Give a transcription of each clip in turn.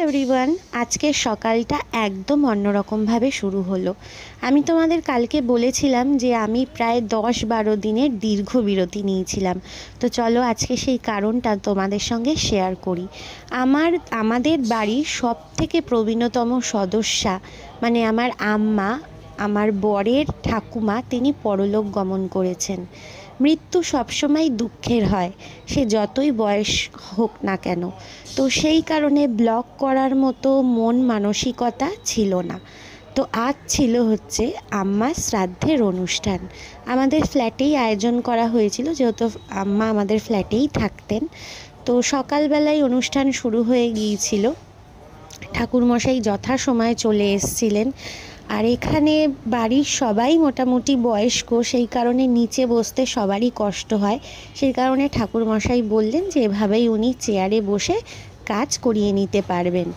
Everyone, আজকের সকালটা একদম অন্যরকমভাবে শুরু হলো। আমি তোমাদের কালকে বলেছিলাম যে আমি প্রায় 10-12 দিনের দীর্ঘ বিরতি নিয়েছিলাম। তো চলো আজকে সেই কারণটা তোমাদের সঙ্গে শেয়ার করি। আমাদের বাড়ির সবথেকে প্রবীণতম সদস্যা মানে আমার আম্মা, আমার বরের ঠাকুমা, তিনি পরলোক গমন করেছেন। মৃত্যু সবসময় দুঃখের হয়, সে যতই বয়স হোক না কেন। তো সেই কারণে ব্লগ করার মতো মন মানসিকতা ছিল না। তো আজ ছিল হচ্ছে আম্মার শ্রাদ্ধের অনুষ্ঠান। আমাদের ফ্ল্যাটেই আয়োজন করা হয়েছিল, যেহেতু আম্মা আমাদের ফ্ল্যাটেই থাকতেন। তো সকালবেলায় অনুষ্ঠান শুরু হয়ে গিয়েছিল, ঠাকুরমশাই যথাসময়ে চলে এসেছিলেন। আর এখানে বাড়ির সবাই মোটামুটি বয়স্ক, সেই কারণে নিচে বসতে সবারই কষ্ট হয়। সেই কারণে ঠাকুরমশাই বললেন যে এভাবেই উনি চেয়ারে বসে কাজ করিয়ে নিতে পারবেন।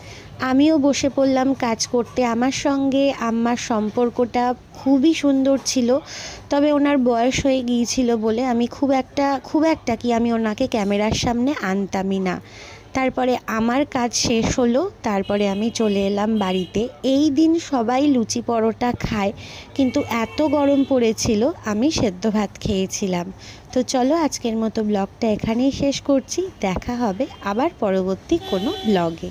আমিও বসে পড়লাম কাজ করতে। আমার সঙ্গে আম্মার সম্পর্কটা খুবই সুন্দর ছিল, তবে ওনার বয়স হয়ে গিয়েছিল বলে আমি খুব একটা কি আমি ওনাকে ক্যামেরার সামনে আনতামই না। তারপরে আমার কাজ শেষ হলো, তারপরে আমি চলে এলাম বাড়িতে। এই দিন সবাই লুচি পরোটা খায়, কিন্তু এত গরম পড়েছিল আমি সেদ্ধ ভাত খেয়েছিলাম। তো চলো আজকের মতো ব্লগটা এখানেই শেষ করছি। দেখা হবে আবার পরবর্তী কোনো ব্লগে।